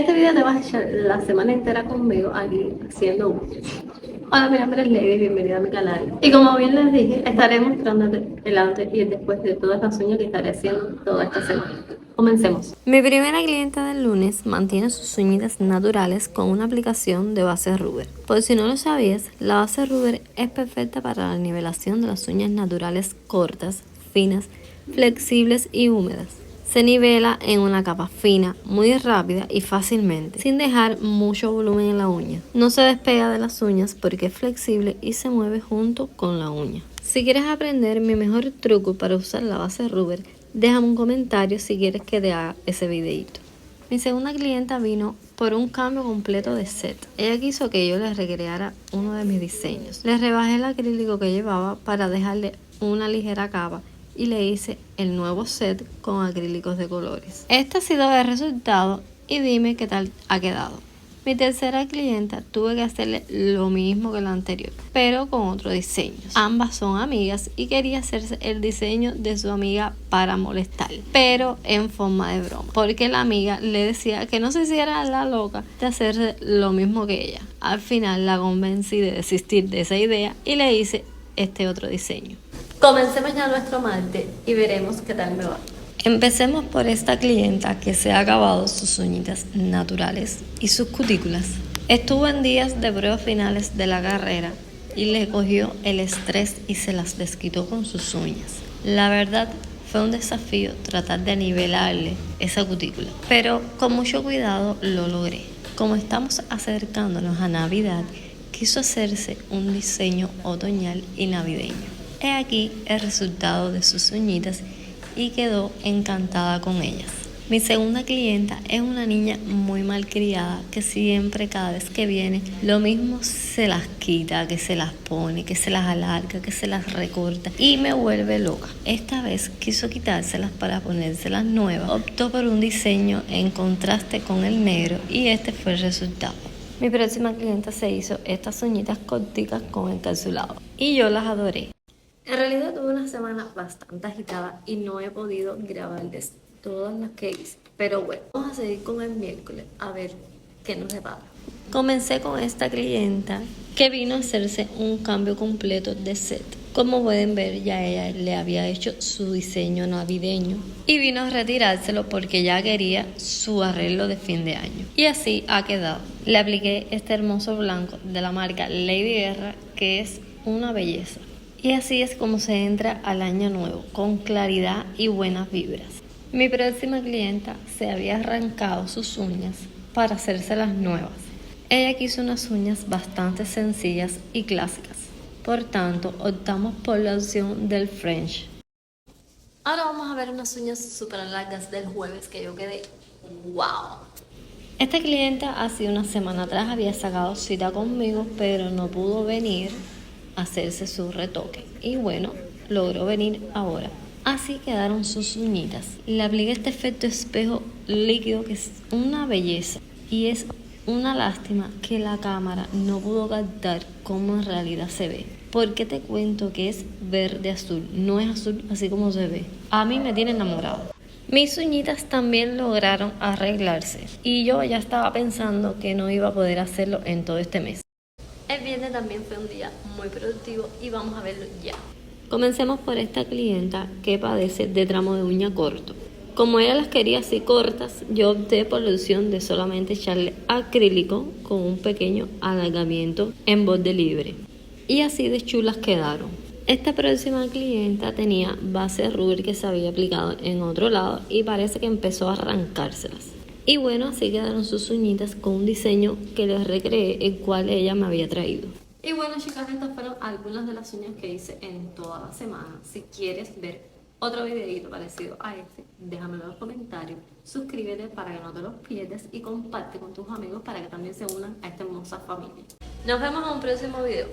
este video te vas a echar la semana entera conmigo aquí haciendo uñas. Hola, mi nombre es Lady, bienvenida a mi canal. Y como bien les dije, estaré mostrándote el antes y el después de todas las uñas que estaré haciendo toda esta semana. Comencemos. Mi primera clienta del lunes mantiene sus uñitas naturales con una aplicación de base Ruber. Por si no lo sabías, la base Ruber es perfecta para la nivelación de las uñas naturales cortas, finas, flexibles y húmedas. Se nivela en una capa fina, muy rápida y fácilmente, sin dejar mucho volumen en la uña. No se despega de las uñas porque es flexible y se mueve junto con la uña. Si quieres aprender mi mejor truco para usar la base Ruber, déjame un comentario si quieres que te haga ese videito. Mi segunda clienta vino por un cambio completo de set. Ella quiso que yo le recreara uno de mis diseños. Le rebajé el acrílico que llevaba para dejarle una ligera capa y le hice el nuevo set con acrílicos de colores. Este ha sido el resultado y dime qué tal ha quedado. Mi tercera clienta tuve que hacerle lo mismo que la anterior, pero con otro diseño. Ambas son amigas y quería hacerse el diseño de su amiga para molestar, pero en forma de broma, porque la amiga le decía que no se hiciera la loca de hacerse lo mismo que ella. Al final la convencí de desistir de esa idea y le hice este otro diseño. Comencemos ya nuestro martes y veremos qué tal me va. Empecemos por esta clienta que se ha acabado sus uñitas naturales y sus cutículas. Estuvo en días de pruebas finales de la carrera y le cogió el estrés y se las desquitó con sus uñas. La verdad fue un desafío tratar de nivelarle esa cutícula, pero con mucho cuidado lo logré. Como estamos acercándonos a Navidad, quiso hacerse un diseño otoñal y navideño. He aquí el resultado de sus uñitas y quedó encantada con ellas. Mi segunda clienta es una niña muy malcriada que siempre, cada vez que viene, lo mismo se las quita, que se las pone, que se las alarga, que se las recorta y me vuelve loca. Esta vez quiso quitárselas para ponérselas nuevas. Optó por un diseño en contraste con el negro y este fue el resultado. Mi próxima clienta se hizo estas uñitas corticas con encapsulado y yo las adoré. En realidad tuve una semana bastante agitada y no he podido grabarles todas las que hice. Pero bueno, vamos a seguir con el miércoles a ver qué nos depara. Comencé con esta clienta que vino a hacerse un cambio completo de set. Como pueden ver, ya ella le había hecho su diseño navideño y vino a retirárselo porque ya quería su arreglo de fin de año. Y así ha quedado. Le apliqué este hermoso blanco de la marca Lady Guerra, que es una belleza. Y así es como se entra al año nuevo, con claridad y buenas vibras. Mi próxima clienta se había arrancado sus uñas para hacérselas nuevas. Ella quiso unas uñas bastante sencillas y clásicas. Por tanto, optamos por la opción del French. Ahora vamos a ver unas uñas súper largas del jueves que yo quedé ¡wow! Esta clienta hace una semana atrás había sacado cita conmigo, pero no pudo venir hacerse su retoque y bueno, logró venir ahora. Así quedaron sus uñitas. Le apliqué este efecto espejo líquido que es una belleza y es una lástima que la cámara no pudo captar cómo en realidad se ve. Porque te cuento que es verde azul, no es azul así como se ve. A mí me tiene enamorado. Mis uñitas también lograron arreglarse y yo ya estaba pensando que no iba a poder hacerlo en todo este mes. El viernes también fue un día muy productivo y vamos a verlo ya. Comencemos por esta clienta que padece de tramo de uña corto. Como ella las quería así cortas, yo opté por la opción de solamente echarle acrílico con un pequeño alargamiento en borde libre. Y así de chulas quedaron. Esta próxima clienta tenía base Ruber que se había aplicado en otro lado y parece que empezó a arrancárselas. Y bueno, así quedaron sus uñitas con un diseño que les recreé, el cual ella me había traído. Y bueno, chicas, estas fueron algunas de las uñas que hice en toda la semana. Si quieres ver otro videito parecido a este, déjamelo en los comentarios, suscríbete para que no te los pierdas y comparte con tus amigos para que también se unan a esta hermosa familia. Nos vemos en un próximo video.